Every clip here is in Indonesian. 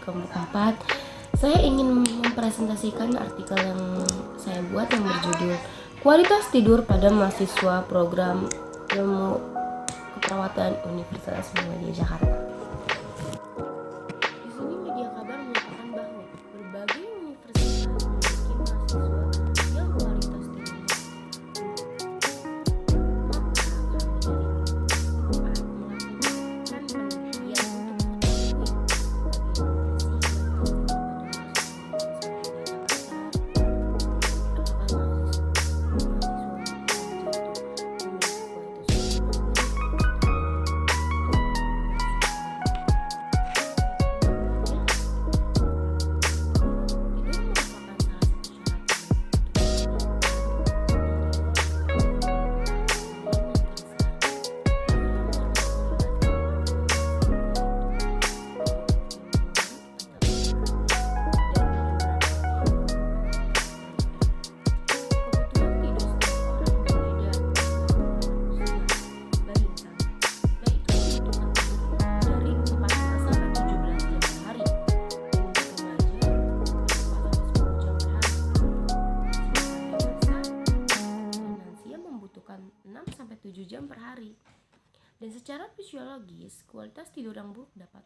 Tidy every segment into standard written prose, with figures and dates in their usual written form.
kelompok 4. Saya ingin mempresentasikan artikel yang saya buat yang berjudul Kualitas Tidur pada Mahasiswa Program Ilmu Keperawatan Universitas Muhammadiyah Jakarta. Di sini media kabar menyatakan bahwa berbagai universitas memiliki mahasiswa yang kualitas tidurnya jam per hari. Dan secara fisiologis, kualitas tidur yang buruk dapat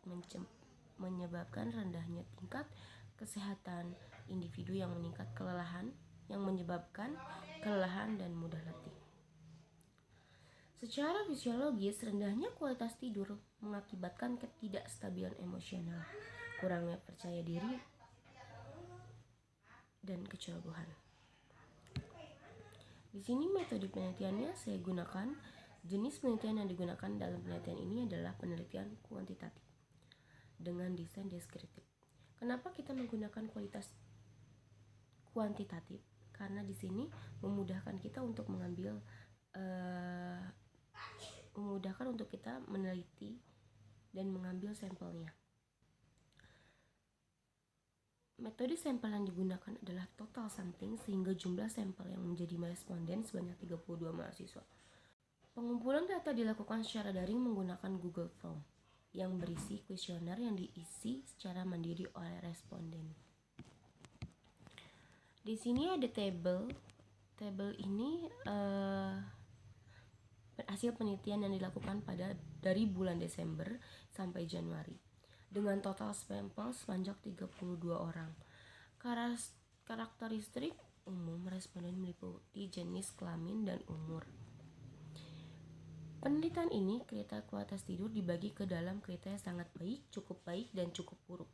menyebabkan rendahnya tingkat kesehatan individu yang menyebabkan kelelahan dan mudah letih. Secara fisiologis, rendahnya kualitas tidur mengakibatkan ketidakstabilan emosional, kurangnya percaya diri, dan kecerobohan. Di sini metode penelitiannya saya gunakan. Jenis penelitian yang digunakan dalam penelitian ini adalah penelitian kuantitatif dengan desain deskriptif. Kenapa kita menggunakan kualitas kuantitatif? Karena di sini memudahkan kita untuk kita meneliti dan mengambil sampelnya. Metode sampel yang digunakan adalah total sampling, sehingga jumlah sampel yang menjadi responden sebanyak 32 mahasiswa. Pengumpulan data dilakukan secara daring menggunakan Google Form yang berisi kuesioner yang diisi secara mandiri oleh responden. Di sini ada tabel. Tabel ini hasil penelitian yang dilakukan dari bulan Desember sampai Januari dengan total sampel sebanyak 32 orang. Karakteristik umum responden meliputi jenis kelamin dan umur. Penelitian ini, kriteria kualitas tidur dibagi ke dalam kriteria sangat baik, cukup baik, dan cukup buruk.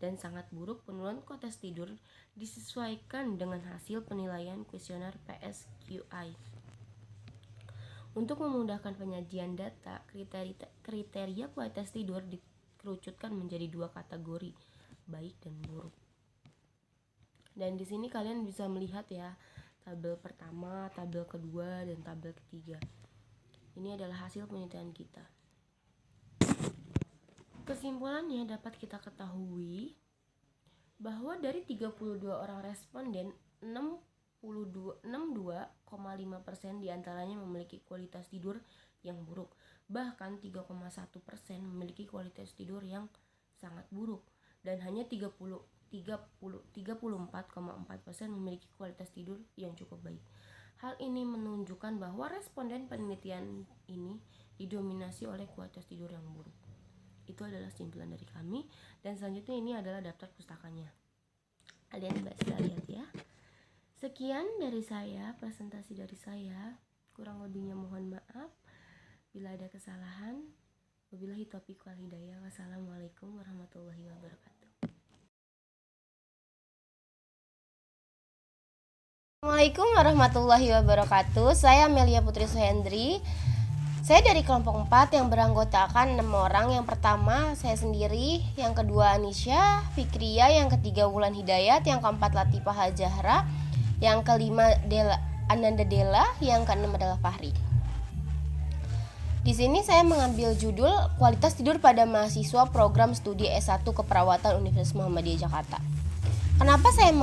Dan sangat buruk, penurunan kualitas tidur disesuaikan dengan hasil penilaian kuesioner PSQI. Untuk memudahkan penyajian data, kriteria kualitas tidur dikerucutkan menjadi 2 kategori, baik dan buruk. Dan di sini kalian bisa melihat ya, tabel pertama, tabel kedua, dan tabel ketiga. Ini adalah hasil penelitian kita. Kesimpulannya dapat kita ketahui bahwa dari 32 orang responden, 62,5% diantaranya memiliki kualitas tidur yang buruk. Bahkan 3,1% memiliki kualitas tidur yang sangat buruk. Dan hanya 34,4% memiliki kualitas tidur yang cukup baik. Hal ini menunjukkan bahwa responden penelitian ini didominasi oleh kualitas tidur yang buruk. Itu adalah kesimpulan dari kami, dan selanjutnya ini adalah daftar pustakanya. Kalian bisa lihat ya. Sekian dari saya, presentasi dari saya. Kurang lebihnya mohon maaf bila ada kesalahan. Wabillahi taufiq wal hidayah. Wassalamualaikum warahmatullahi wabarakatuh. Assalamualaikum warahmatullahi wabarakatuh. Saya Amelia Putri Suhendri. Saya dari kelompok 4 yang beranggotakan 6 orang. Yang pertama saya sendiri, yang kedua Anisha Fikria, yang ketiga Wulan Hidayat, yang keempat Latifah Hajahra, yang kelima Ananda Della, yang keenam adalah Fahri. Di sini saya mengambil judul Kualitas Tidur pada Mahasiswa Program Studi S1 Keperawatan Universitas Muhammadiyah Jakarta. Kenapa saya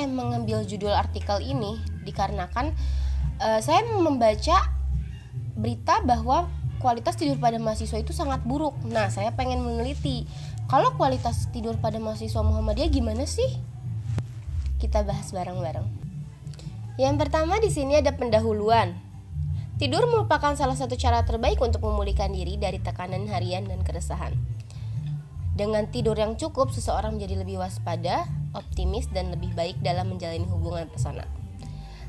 mengambil judul artikel ini? Dikarenakan saya membaca berita bahwa kualitas tidur pada mahasiswa itu sangat buruk. Nah, saya pengen meneliti kalau kualitas tidur pada mahasiswa Muhammadiyah gimana sih? Kita bahas bareng-bareng. Yang pertama di sini ada pendahuluan. Tidur merupakan salah satu cara terbaik untuk memulihkan diri dari tekanan harian dan keresahan. Dengan tidur yang cukup, seseorang menjadi lebih waspada, optimis, dan lebih baik dalam menjalani hubungan personal.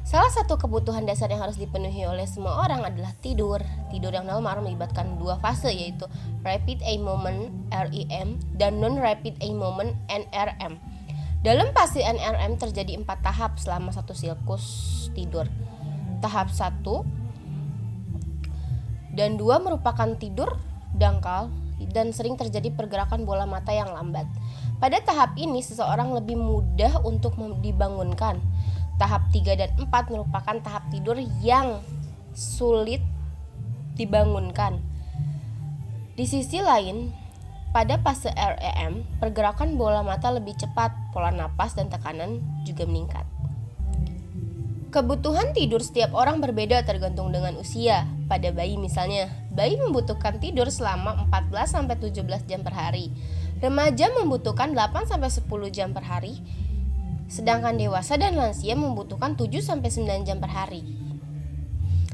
Salah satu kebutuhan dasar yang harus dipenuhi oleh semua orang adalah tidur. Tidur yang normal melibatkan dua fase, yaitu Rapid Eye Movement (REM) dan Non-Rapid Eye Movement (NRM). Dalam fase NRM terjadi 4 tahap selama satu siklus tidur. Tahap 1 dan 2 merupakan tidur dangkal dan sering terjadi pergerakan bola mata yang lambat. Pada tahap ini seseorang lebih mudah untuk dibangunkan. Tahap 3 dan 4 merupakan tahap tidur yang sulit dibangunkan. Di sisi lain, pada fase REM, pergerakan bola mata lebih cepat, pola napas dan tekanan juga meningkat. Kebutuhan tidur setiap orang berbeda tergantung dengan usia. Pada bayi misalnya, bayi membutuhkan tidur selama 14-17 jam per hari. Remaja membutuhkan 8-10 jam per hari. Sedangkan dewasa dan lansia membutuhkan 7-9 jam per hari.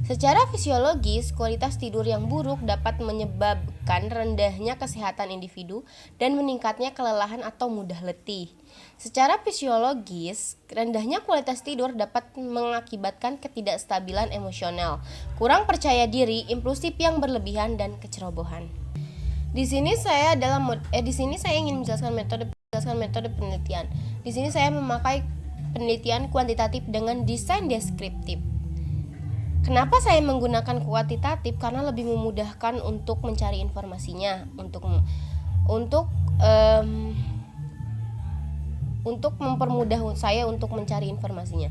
Secara fisiologis, kualitas tidur yang buruk dapat menyebabkan rendahnya kesehatan individu dan meningkatnya kelelahan atau mudah letih. Secara fisiologis, rendahnya kualitas tidur dapat mengakibatkan ketidakstabilan emosional, kurang percaya diri, impulsif yang berlebihan, dan kecerobohan. Di sini saya ingin menjelaskan metode penelitian. Di sini saya memakai penelitian kuantitatif dengan desain deskriptif. Kenapa saya menggunakan kuantitatif? Karena lebih memudahkan untuk mencari informasinya, untuk mempermudah saya untuk mencari informasinya.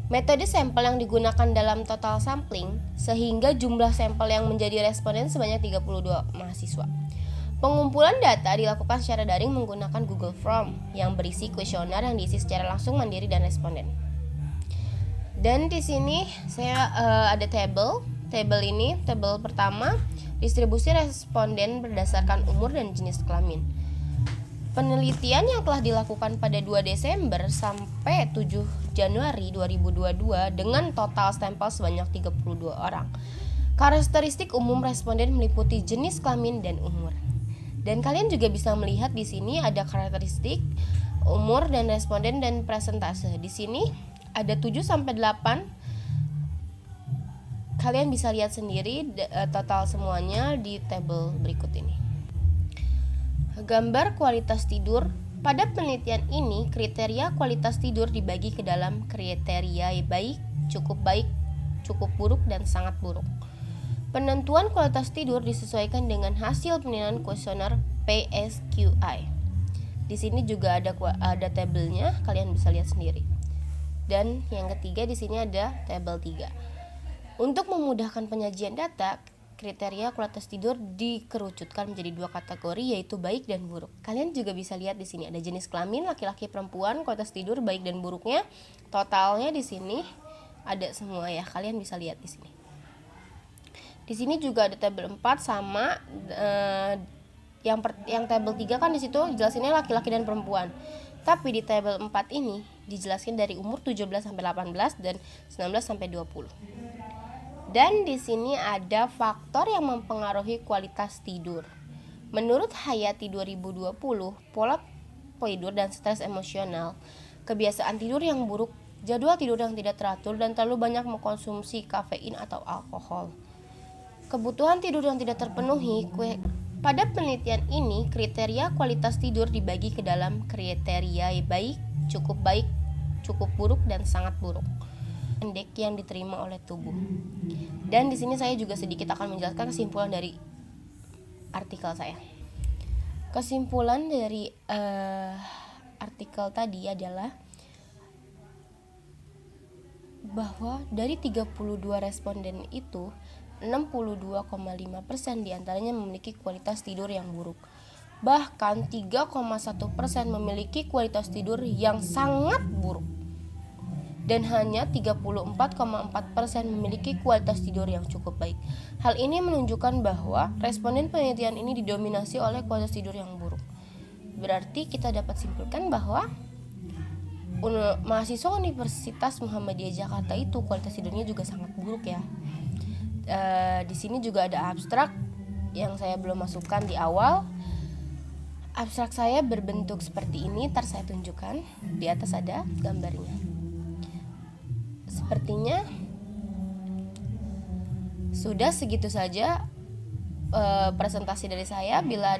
Metode sampel yang digunakan dalam total sampling sehingga jumlah sampel yang menjadi responden sebanyak 32 mahasiswa. Pengumpulan data dilakukan secara daring menggunakan Google Form yang berisi kuesioner yang diisi secara langsung mandiri dan responden. Dan di sini saya ada tabel pertama, distribusi responden berdasarkan umur dan jenis kelamin. Penelitian yang telah dilakukan pada 2 Desember sampai 7 Januari 2022 dengan total sampel sebanyak 32 orang. Karakteristik umum responden meliputi jenis kelamin dan umur. Dan kalian juga bisa melihat di sini ada karakteristik umur dan responden dan persentase. Di sini ada 7-8. Kalian bisa lihat sendiri total semuanya di tabel berikut ini. Gambar kualitas tidur. Pada penelitian ini, kriteria kualitas tidur dibagi ke dalam kriteria baik, cukup buruk, dan sangat buruk. Penentuan kualitas tidur disesuaikan dengan hasil penilaian kuesioner PSQI. Di sini juga ada tabelnya, kalian bisa lihat sendiri. Dan yang ketiga di sini ada tabel 3. Untuk memudahkan penyajian data, kriteria kualitas tidur dikerucutkan menjadi 2 kategori, yaitu baik dan buruk. Kalian juga bisa lihat di sini ada jenis kelamin laki-laki perempuan, kualitas tidur baik dan buruknya. Totalnya di sini ada semua ya, kalian bisa lihat di sini. Di sini juga ada tabel 4 sama yang tabel 3 kan di situ jelasinnya laki-laki dan perempuan. Tapi di tabel 4 ini dijelaskan dari umur 17 sampai 18 dan 19 sampai 20. Dan di sini ada faktor yang mempengaruhi kualitas tidur. Menurut Hayati 2020, pola tidur dan stres emosional, kebiasaan tidur yang buruk, jadwal tidur yang tidak teratur, dan terlalu banyak mengkonsumsi kafein atau alkohol. Kebutuhan tidur yang tidak terpenuhi. Pada penelitian ini, kriteria kualitas tidur dibagi ke dalam kriteria baik, cukup buruk, dan sangat buruk. Pendek yang diterima oleh tubuh. Dan di sini saya juga sedikit akan menjelaskan kesimpulan dari artikel saya. Kesimpulan dari artikel tadi adalah bahwa dari 32 responden itu 62,5% diantaranya memiliki kualitas tidur yang buruk. Bahkan 3,1% memiliki kualitas tidur yang sangat buruk. dan hanya 34,4% memiliki kualitas tidur yang cukup baik. Hal ini menunjukkan bahwa responden penelitian ini didominasi oleh kualitas tidur yang buruk. Berarti kita dapat simpulkan bahwa mahasiswa Universitas Muhammadiyah Jakarta itu kualitas tidurnya juga sangat buruk ya. Di sini juga ada abstrak yang saya belum masukkan di awal. Abstrak saya berbentuk seperti ini, ntar saya tunjukkan. Di atas ada gambarnya. Sepertinya sudah segitu saja presentasi dari saya. Bila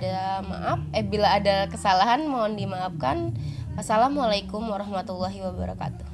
ada kesalahan mohon dimaafkan. Wassalamualaikum warahmatullahi wabarakatuh.